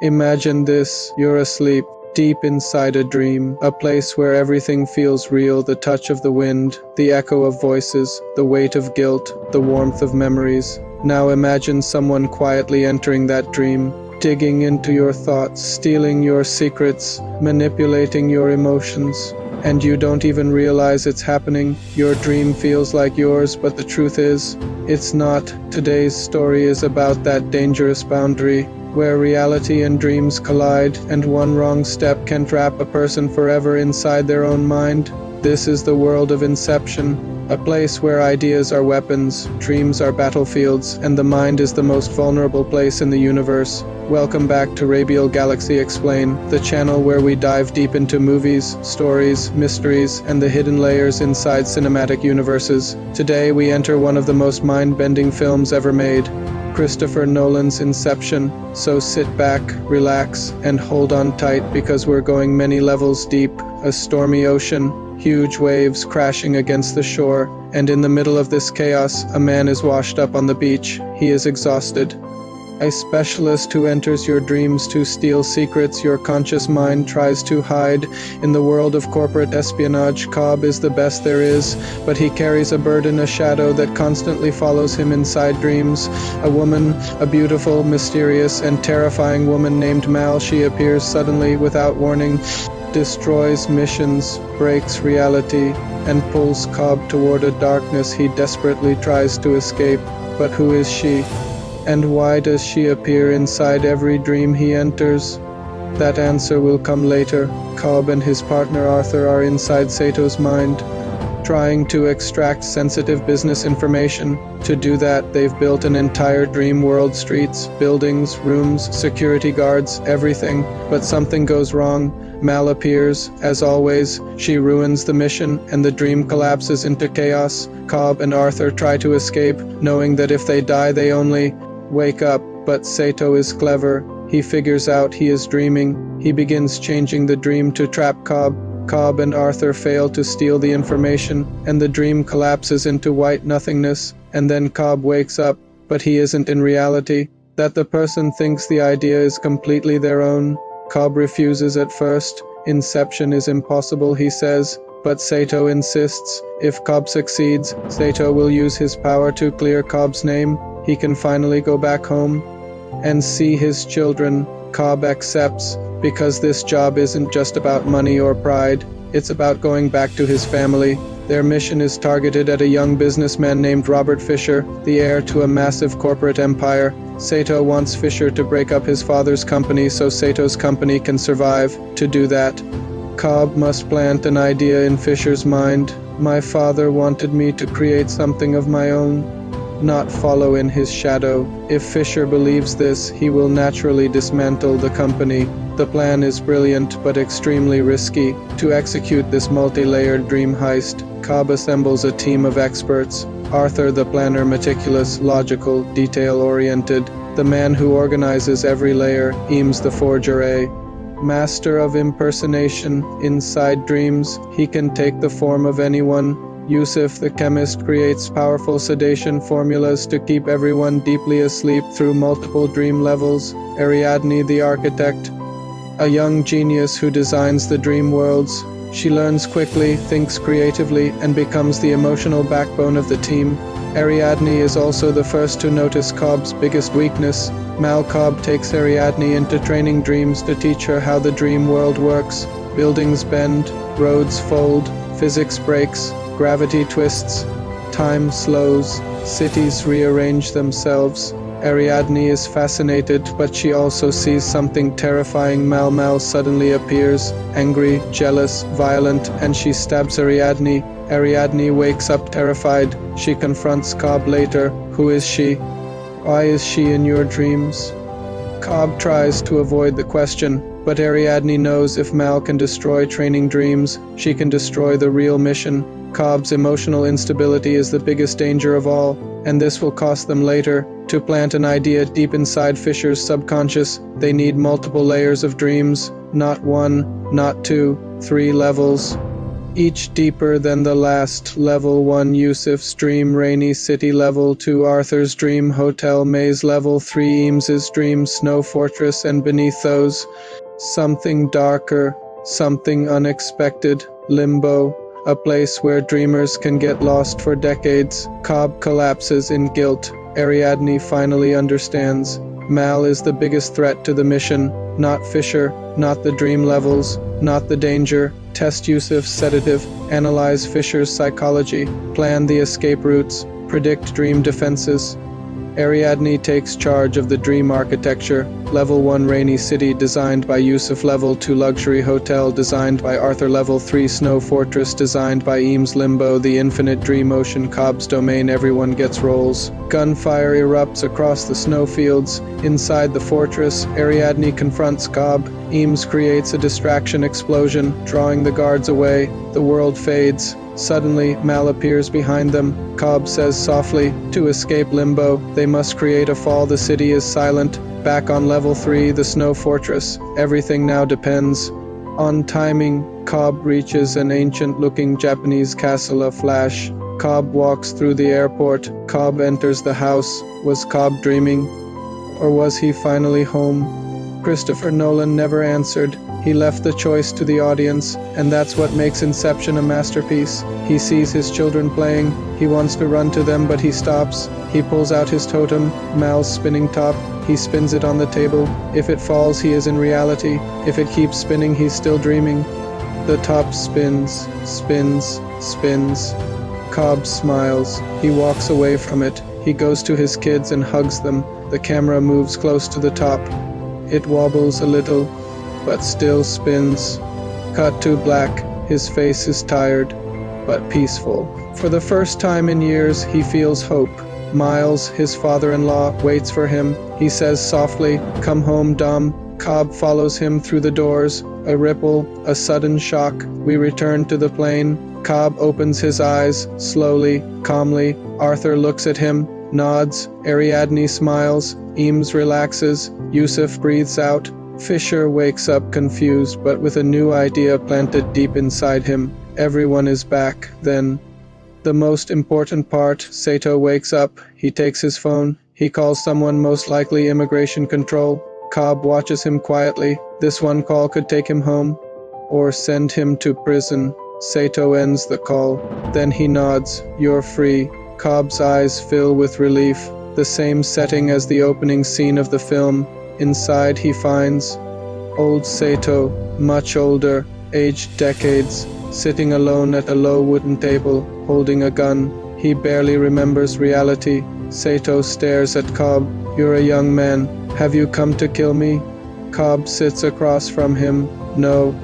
Imagine this, you're asleep, deep inside a dream, a place where everything feels real, the touch of the wind, the echo of voices, the weight of guilt, the warmth of memories. Now imagine someone quietly entering that dream, digging into your thoughts, stealing your secrets, manipulating your emotions. And you don't even realize it's happening. Your dream feels like yours, but the truth is, it's not. Today's story is about that dangerous boundary, where reality and dreams collide, and one wrong step can trap a person forever inside their own mind. This is the world of Inception, a place where ideas are weapons, dreams are battlefields, and the mind is the most vulnerable place in the universe. Welcome back to Rabiel Galaxy Explain, the channel where we dive deep into movies, stories, mysteries, and the hidden layers inside cinematic universes. Today we enter one of the most mind-bending films ever made, Christopher Nolan's Inception. So sit back, relax, and hold on tight because we're going many levels deep. A stormy ocean, huge waves crashing against the shore, and in the middle of this chaos, a man is washed up on the beach. He is exhausted. A specialist who enters your dreams to steal secrets your conscious mind tries to hide. In the world of corporate espionage, Cobb is the best there is, but he carries a burden, a shadow that constantly follows him inside dreams. A woman, a beautiful, mysterious, and terrifying woman named Mal, she appears suddenly without warning, destroys missions, breaks reality, and pulls Cobb toward a darkness he desperately tries to escape. But who is she? And why does she appear inside every dream he enters? That answer will come later. Cobb and his partner Arthur are inside Sato's mind, trying to extract sensitive business information. To do that, they've built an entire dream world, streets, buildings, rooms, security guards, everything. But something goes wrong. Mal appears. As always, she ruins the mission, and the dream collapses into chaos. Cobb and Arthur try to escape, knowing that if they die, they only wake up. But Sato is clever. He figures out he is dreaming. He begins changing the dream to trap Cobb. Cobb and Arthur fail to steal the information, and the dream collapses into white nothingness. And then Cobb wakes up, but he isn't in reality. That the person thinks the idea is completely their own. Cobb refuses at first. Inception is impossible, he says. But Sato insists. If Cobb succeeds, Sato will use his power to clear Cobb's name. He can finally go back home and see his children. Cobb accepts, because this job isn't just about money or pride. It's about going back to his family. Their mission is targeted at a young businessman named Robert Fisher, the heir to a massive corporate empire. Sato wants Fisher to break up his father's company so Sato's company can survive. To do that, Cobb must plant an idea in Fisher's mind. My father wanted me to create something of my own, not follow in his shadow. If Fisher believes this, he will naturally dismantle the company. The plan is brilliant but extremely risky. To execute this multi-layered dream heist, Cobb assembles a team of experts. Arthur the planner, meticulous, logical, detail-oriented. The man who organizes every layer, Eames the forger, a master of impersonation. Inside dreams, he can take the form of anyone. Yusuf the chemist creates powerful sedation formulas to keep everyone deeply asleep through multiple dream levels. Ariadne the architect, a young genius who designs the dream worlds. She learns quickly, thinks creatively, and becomes the emotional backbone of the team. Ariadne is also the first to notice Cobb's biggest weakness. Mal Cobb takes Ariadne into training dreams to teach her how the dream world works. Buildings bend, roads fold, physics breaks, gravity twists, time slows, cities rearrange themselves. Ariadne is fascinated, but she also sees something terrifying. Mal suddenly appears, angry, jealous, violent, and she stabs Ariadne. Ariadne wakes up terrified. She confronts Cobb later. Who is she? Why is she in your dreams? Cobb tries to avoid the question, but Ariadne knows if Mal can destroy training dreams, she can destroy the real mission. Cobb's emotional instability is the biggest danger of all, and this will cost them later. To plant an idea deep inside Fisher's subconscious, they need multiple layers of dreams. Not one, not two, 3 levels. each deeper than the last. Level 1 Yusuf's dream, rainy city. Level 2 Arthur's dream, hotel maze. Level 3 Eames's dream, snow fortress, and beneath those, something darker, something unexpected, limbo, a place where dreamers can get lost for decades. Cobb collapses in guilt. Ariadne finally understands. Mal is the biggest threat to the mission, not Fisher, not the dream levels, not the danger. Test Yusuf's sedative, analyze Fisher's psychology, plan the escape routes, predict dream defenses. Ariadne takes charge of the dream architecture. Level 1 rainy city designed by Yusuf. Level 2 luxury hotel designed by Arthur. Level 3 snow fortress designed by Eames. Limbo, the infinite dream ocean. Cobb's domain, everyone gets roles. Gunfire erupts across the snowfields. Inside the fortress, Ariadne confronts Cobb. Eames creates a distraction explosion, drawing the guards away. The world fades. Suddenly, Mal appears behind them. Cobb says softly, to escape Limbo, they must create a fall. The city is silent. Back on level 3, the snow fortress. Everything now depends on timing. Cobb reaches an ancient-looking Japanese castle. A flash. Cobb walks through the airport. Cobb enters the house. Was Cobb dreaming? Or was he finally home? Christopher Nolan never answered. He left the choice to the audience, and that's what makes Inception a masterpiece. He sees his children playing. He wants to run to them, but he stops. He pulls out his totem, Mal's spinning top. He spins it on the table. If it falls, he is in reality. If it keeps spinning, he's still dreaming. The top spins, spins, spins. Cobb smiles. He walks away from it. He goes to his kids and hugs them. The camera moves close to the top. It wobbles a little, but still spins. Cut to black. His face is tired, but peaceful. For the first time in years, he feels hope. Miles, his father-in-law, waits for him. He says softly, "Come home, Dom." Cobb follows him through the doors. A ripple, a sudden shock. We return to the plane. Cobb opens his eyes, slowly, calmly. Arthur looks at him, nods. Ariadne smiles. Eames relaxes. Yusuf breathes out. Fisher wakes up confused, but with a new idea planted deep inside him. Everyone is back, then. The most important part, Sato wakes up. He takes his phone. He calls someone, most likely immigration control. Cobb watches him quietly. This one call could take him home, or send him to prison. Sato ends the call. Then he nods. You're free. Cobb's eyes fill with relief. The same setting as the opening scene of the film. Inside he finds old Sato, much older, aged decades, sitting alone at a low wooden table, holding a gun. He barely remembers reality. Sato stares at Cobb. You're a young man. Have you come to kill me? Cobb sits across from him. No,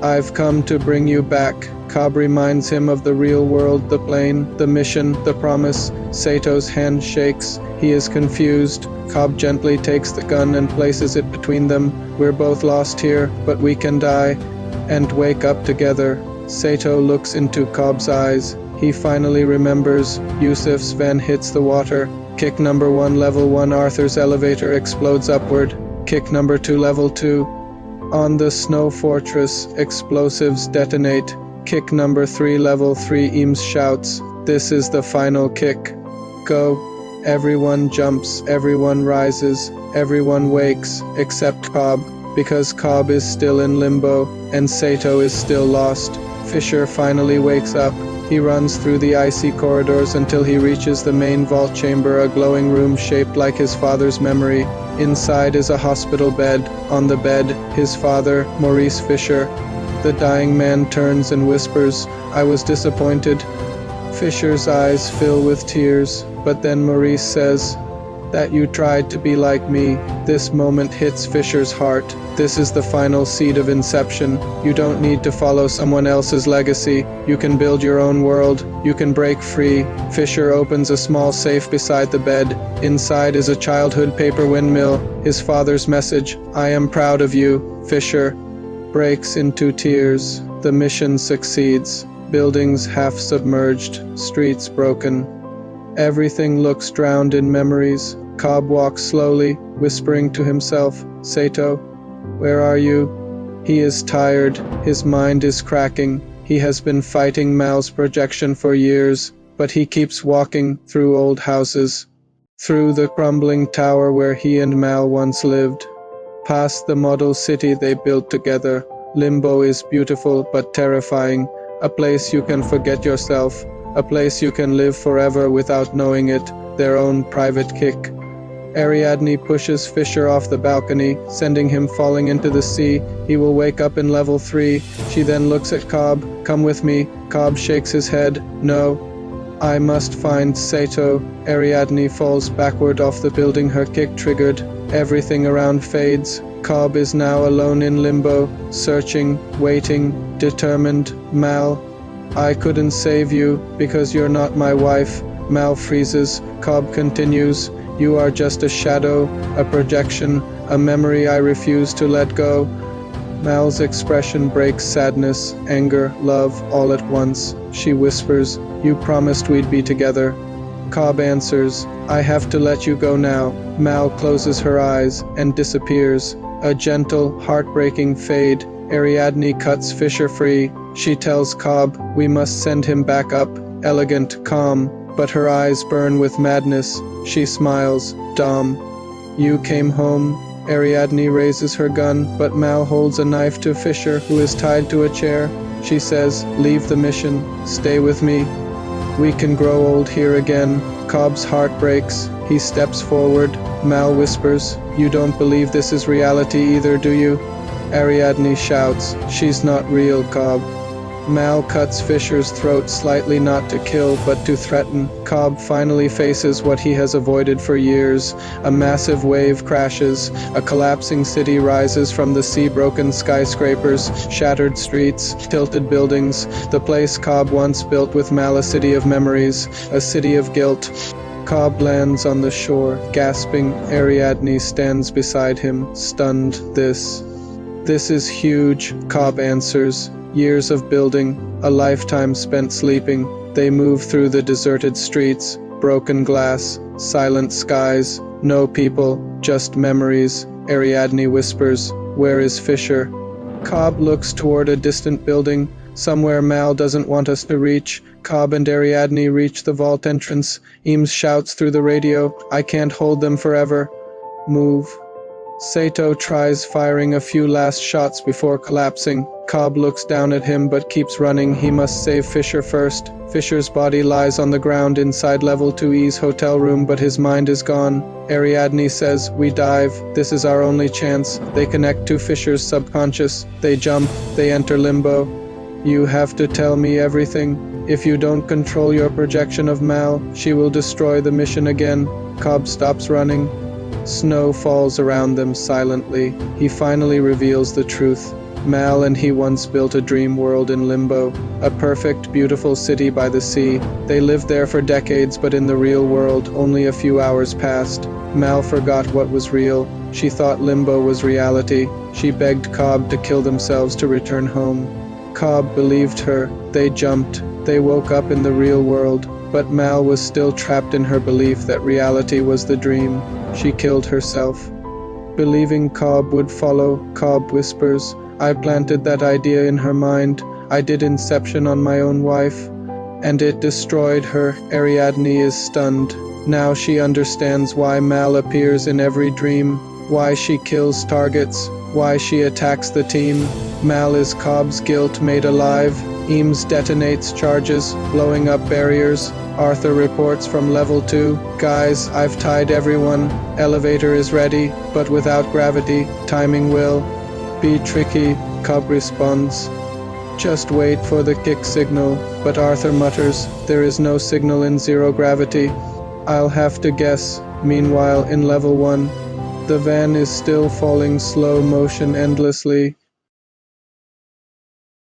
I've come to bring you back. Cobb reminds him of the real world, the plane, the mission, the promise. Sato's hand shakes. He is confused. Cobb gently takes the gun and places it between them. We're both lost here, but we can die and wake up together. Sato looks into Cobb's eyes. He finally remembers. Yusuf's van hits the water. Kick number 1, level 1, Arthur's elevator explodes upward. Kick number 2, level 2. On the snow fortress, explosives detonate. Kick number 3, level 3, Eames shouts. This is the final kick. Go. Everyone jumps, everyone rises, everyone wakes, except Cobb, because Cobb is still in limbo, and Sato is still lost. Fisher finally wakes up. He runs through the icy corridors until he reaches the main vault chamber, a glowing room shaped like his father's memory. Inside is a hospital bed. On the bed, his father, Maurice Fisher. The dying man turns and whispers, I was disappointed. Fisher's eyes fill with tears, but then Maurice says, that you tried to be like me. This moment hits Fisher's heart. This is the final seed of Inception. You don't need to follow someone else's legacy. You can build your own world. You can break free. Fisher opens a small safe beside the bed. Inside is a childhood paper windmill. His father's message, I am proud of you. Fisher breaks into tears. The mission succeeds. Buildings half submerged, streets broken. Everything looks drowned in memories. Cobb walks slowly, whispering to himself, Sato, where are you? He is tired. His mind is cracking. He He has been fighting Mal's projection for years, but he keeps walking through old houses, through the crumbling tower where he and Mal once lived, past the model city they built together. Limbo is beautiful but terrifying, a place you can forget yourself, a place you can live forever without knowing it, their own private kick. Ariadne pushes Fisher off the balcony, sending him falling into the sea. He will wake up in level 3. She then looks at Cobb. Come with me. Cobb shakes his head. No. I must find Sato. Ariadne falls backward off the building, her kick triggered. Everything around fades. Cobb is now alone in limbo, searching, waiting, determined. Mal, I couldn't save you because you're not my wife. Mal freezes. Cobb continues. You are just a shadow, a projection, a memory I refuse to let go. Mal's expression breaks sadness, anger, love, all at once. She whispers, You promised we'd be together. Cobb answers, I have to let you go now. Mal closes her eyes and disappears. A gentle, heartbreaking fade. Ariadne cuts Fisher free. She tells Cobb, We must send him back up, elegant, calm. But her eyes burn with madness. She smiles. Dom. You came home. Ariadne raises her gun, but Mal holds a knife to Fisher, who is tied to a chair. She says, Leave the mission. Stay with me. We can grow old here again. Cobb's heart breaks. He steps forward. Mal whispers, You don't believe this is reality either, do you? Ariadne shouts, She's not real, Cobb. Mal cuts Fisher's throat slightly, not to kill, but to threaten. Cobb finally faces what he has avoided for years. A massive wave crashes. A collapsing city rises from the sea, broken skyscrapers, shattered streets, tilted buildings. The place Cobb once built with Mal, a city of memories, a city of guilt. Cobb lands on the shore, gasping. Ariadne stands beside him, stunned. This is huge, Cobb answers. Years of building, a lifetime spent sleeping. They move through the deserted streets, broken glass, silent skies, no people, just memories. Ariadne whispers, Where is Fisher? Cobb looks toward a distant building, somewhere Mal doesn't want us to reach. Cobb and Ariadne reach the vault entrance. Eames shouts through the radio, I can't hold them forever. Move. Sato tries firing a few last shots before collapsing. Cobb looks down at him but keeps running. He must save Fisher first. Fisher's body lies on the ground inside level 2E's hotel room, but his mind is gone. Ariadne says, We dive. This is our only chance. They connect to Fisher's subconscious. They jump. They enter limbo. You have to tell me everything. If you don't control your projection of Mal, she will destroy the mission again. Cobb stops running. Snow falls around them silently. He finally reveals the truth. Mal and he once built a dream world in Limbo, a perfect, beautiful city by the sea. They lived there for decades, but in the real world, only a few hours passed. Mal forgot what was real. She thought Limbo was reality. She begged Cobb to kill themselves to return home. Cobb believed her. They jumped. They woke up in the real world. But Mal was still trapped in her belief that reality was the dream. She killed herself. Believing Cobb would follow, Cobb whispers, I planted that idea in her mind. I did Inception on my own wife. And it destroyed her. Ariadne is stunned. Now she understands why Mal appears in every dream, why she kills targets, why she attacks the team. Mal is Cobb's guilt made alive. Eames detonates charges, blowing up barriers. Arthur reports from level 2. Guys, I've tied everyone. Elevator is ready, but without gravity. Timing will be tricky. Cobb responds. Just wait for the kick signal. But Arthur mutters, there is no signal in zero gravity. I'll have to guess. Meanwhile, in level 1, the van is still falling slow motion endlessly.